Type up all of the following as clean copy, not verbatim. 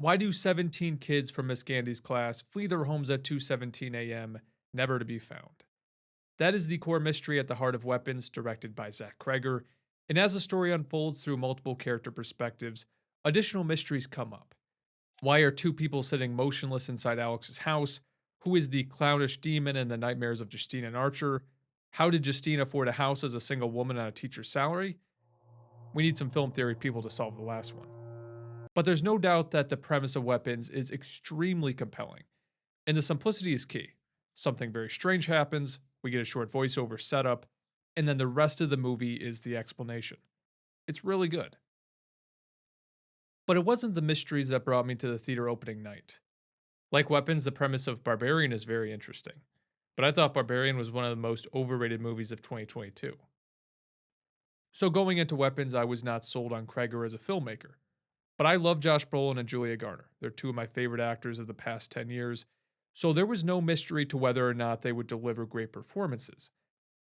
Why do 17 kids from Miss Gandy's class flee their homes at 2:17 a.m., never to be found? That is the core mystery at the heart of Weapons, directed by Zach Kreger, and as the story unfolds through multiple character perspectives, additional mysteries come up. Why are two people sitting motionless inside Alex's house? Who is the clownish demon in the nightmares of Justine and Archer? How did Justine afford a house as a single woman on a teacher's salary? We need some film theory people to solve the last one. But there's no doubt that the premise of Weapons is extremely compelling, and the simplicity is key. Something very strange happens, we get a short voiceover setup, and then the rest of the movie is the explanation. It's really good. But it wasn't the mysteries that brought me to the theater opening night. Like Weapons, the premise of Barbarian is very interesting, but I thought Barbarian was one of the most overrated movies of 2022. So going into Weapons, I was not sold on Kreger as a filmmaker. But I love Josh Brolin and Julia Garner. They're two of my favorite actors of the past 10 years, so there was no mystery to whether or not they would deliver great performances.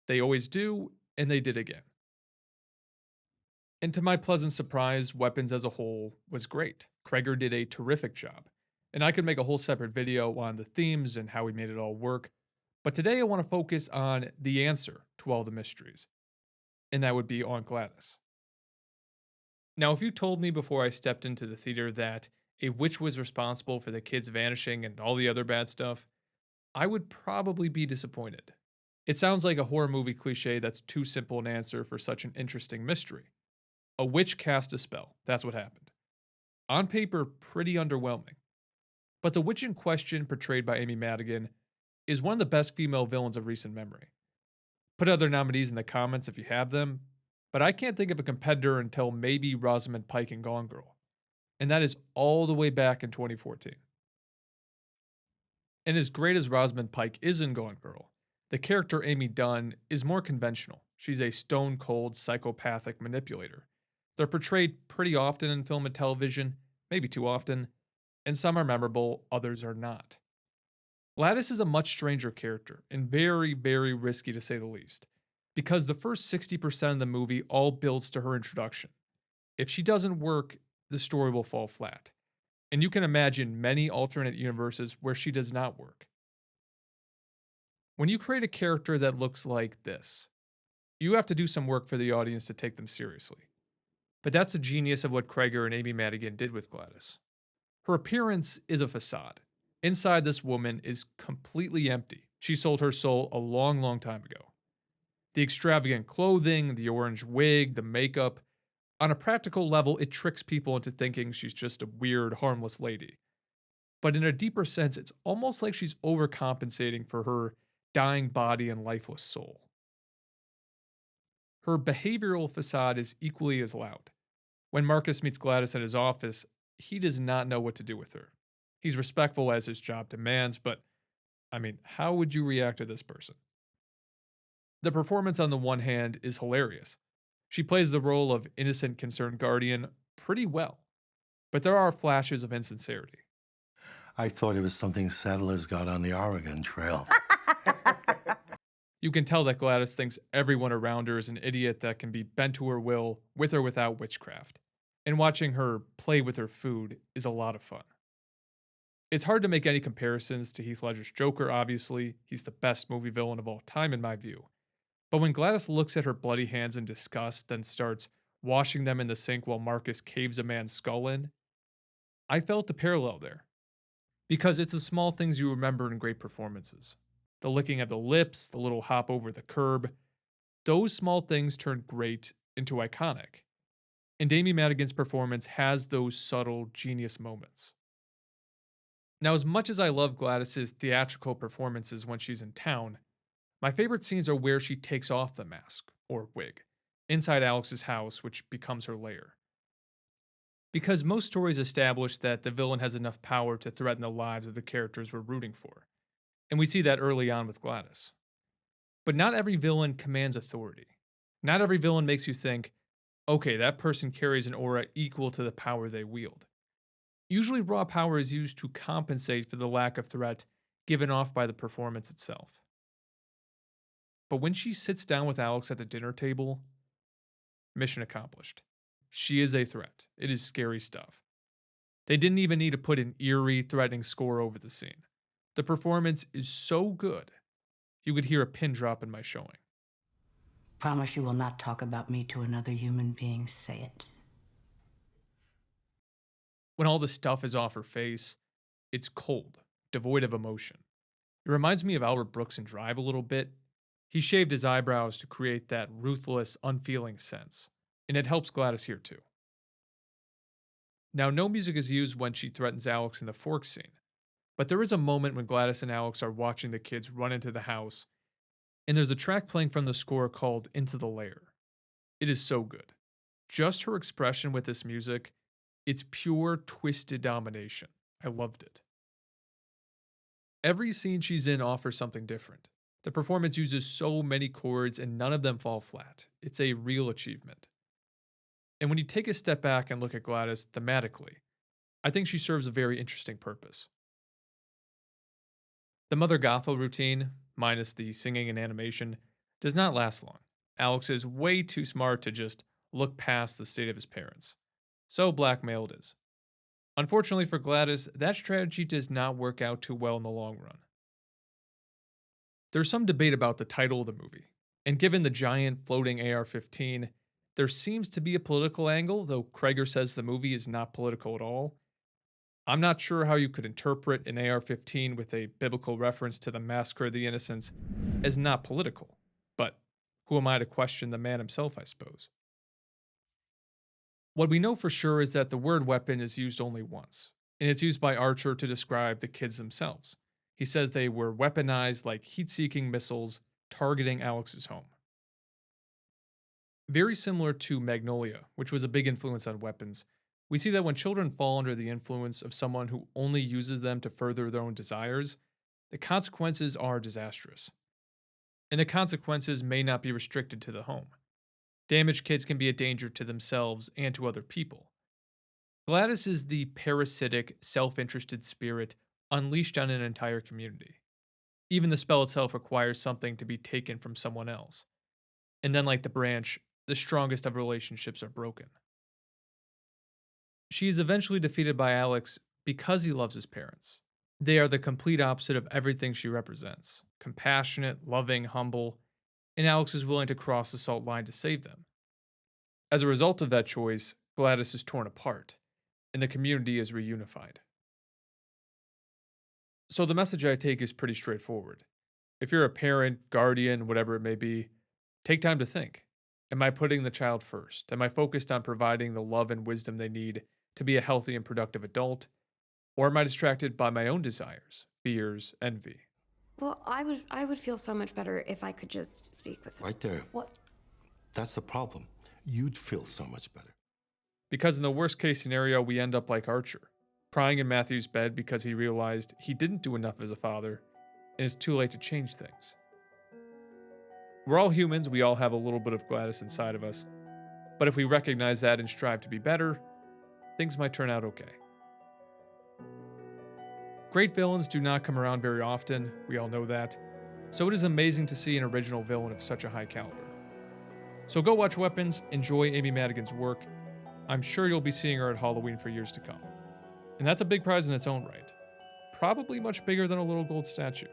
They always do, and they did again. And to my pleasant surprise, Weapons as a whole was great. Kreger did a terrific job. And I could make a whole separate video on the themes and how he made it all work. But today I want to focus on the answer to all the mysteries, and that would be Aunt Gladys. Now, if you told me before I stepped into the theater that a witch was responsible for the kids vanishing and all the other bad stuff, I would probably be disappointed. It sounds like a horror movie cliche that's too simple an answer for such an interesting mystery. A witch cast a spell, that's what happened. On paper, pretty underwhelming. But the witch in question, portrayed by Amy Madigan, is one of the best female villains of recent memory. Put other nominees in the comments if you have them, but I can't think of a competitor until maybe Rosamund Pike in Gone Girl, and that is all the way back in 2014. And as great as Rosamund Pike is in Gone Girl, the character Amy Dunn is more conventional. She's a stone cold psychopathic manipulator. They're portrayed pretty often in film and television, maybe too often, and some are memorable, others are not. Gladys is a much stranger character, and very, very risky to say the least, because the first 60% of the movie all builds to her introduction. If she doesn't work, the story will fall flat. And you can imagine many alternate universes where she does not work. When you create a character that looks like this, you have to do some work for the audience to take them seriously. But that's the genius of what Kreger and Amy Madigan did with Gladys. Her appearance is a facade. Inside, this woman is completely empty. She sold her soul a long, long time ago. The extravagant clothing, the orange wig, the makeup, on a practical level, it tricks people into thinking she's just a weird, harmless lady. But in a deeper sense, it's almost like she's overcompensating for her dying body and lifeless soul. Her behavioral facade is equally as loud. When Marcus meets Gladys at his office, he does not know what to do with her. He's respectful as his job demands, but I mean, how would you react to this person? The performance on the one hand is hilarious. She plays the role of innocent concerned guardian pretty well, but there are flashes of insincerity. I thought it was something settlers got on the Oregon Trail. You can tell that Gladys thinks everyone around her is an idiot that can be bent to her will with or without witchcraft, and watching her play with her food is a lot of fun. It's hard to make any comparisons to Heath Ledger's Joker, obviously. He's the best movie villain of all time, in my view. But when Gladys looks at her bloody hands in disgust, then starts washing them in the sink while Marcus caves a man's skull in, I felt a parallel there. Because it's the small things you remember in great performances. The licking of the lips, the little hop over the curb, those small things turn great into iconic. And Amy Madigan's performance has those subtle genius moments. Now, as much as I love Gladys's theatrical performances when she's in town, my favorite scenes are where she takes off the mask, or wig, inside Alex's house, which becomes her lair. Because most stories establish that the villain has enough power to threaten the lives of the characters we're rooting for, and we see that early on with Gladys. But not every villain commands authority. Not every villain makes you think, okay, that person carries an aura equal to the power they wield. Usually, raw power is used to compensate for the lack of threat given off by the performance itself. But when she sits down with Alex at the dinner table, mission accomplished. She is a threat. It is scary stuff. They didn't even need to put an eerie, threatening score over the scene. The performance is so good, you could hear a pin drop in my showing. Promise you will not talk about me to another human being. Say it. When all the stuff is off her face, it's cold, devoid of emotion. It reminds me of Albert Brooks in Drive a little bit. He shaved his eyebrows to create that ruthless, unfeeling sense, and it helps Gladys here too. Now, no music is used when she threatens Alex in the fork scene, but there is a moment when Gladys and Alex are watching the kids run into the house, and there's a track playing from the score called Into the Lair. It is so good. Just her expression with this music, it's pure twisted domination. I loved it. Every scene she's in offers something different. The performance uses so many chords and none of them fall flat. It's a real achievement. And when you take a step back and look at Gladys thematically, I think she serves a very interesting purpose. The Mother Gothel routine, minus the singing and animation, does not last long. Alex is way too smart to just look past the state of his parents. So blackmailed is. Unfortunately for Gladys, that strategy does not work out too well in the long run. There's some debate about the title of the movie, and given the giant floating AR 15, there seems to be a political angle, though Krager says the movie is not political at all. I'm not sure how you could interpret an AR 15 with a biblical reference to the massacre of the innocents as not political, but who am I to question the man himself, I suppose? What we know for sure is that the word weapon is used only once, and it's used by Archer to describe the kids themselves. He says they were weaponized like heat seeking missiles targeting Alex's home. Very similar to Magnolia, which was a big influence on weapons, we see that when children fall under the influence of someone who only uses them to further their own desires, the consequences are disastrous. And the consequences may not be restricted to the home. Damaged kids can be a danger to themselves and to other people. Gladys is the parasitic, self-interested spirit unleashed on an entire community. Even the spell itself requires something to be taken from someone else. And then, like the branch, the strongest of relationships are broken. She is eventually defeated by Alex because he loves his parents. They are the complete opposite of everything she represents: compassionate, loving, humble, and Alex is willing to cross the salt line to save them. As a result of that choice, Gladys is torn apart, and the community is reunified. So the message I take is pretty straightforward. If you're a parent, guardian, whatever it may be, take time to think. Am I putting the child first? Am I focused on providing the love and wisdom they need to be a healthy and productive adult? Or am I distracted by my own desires, fears, envy? Well, I would feel so much better if I could just speak with him. Right there. What? That's the problem. You'd feel so much better. Because in the worst case scenario, we end up like Archer, crying in Matthew's bed because he realized he didn't do enough as a father, and it's too late to change things. We're all humans, we all have a little bit of Gladys inside of us, but if we recognize that and strive to be better, things might turn out okay. Great villains do not come around very often, we all know that, so it is amazing to see an original villain of such a high caliber. So go watch Weapons, enjoy Amy Madigan's work. I'm sure you'll be seeing her at Halloween for years to come. And that's a big prize in its own right. Probably much bigger than a little gold statue.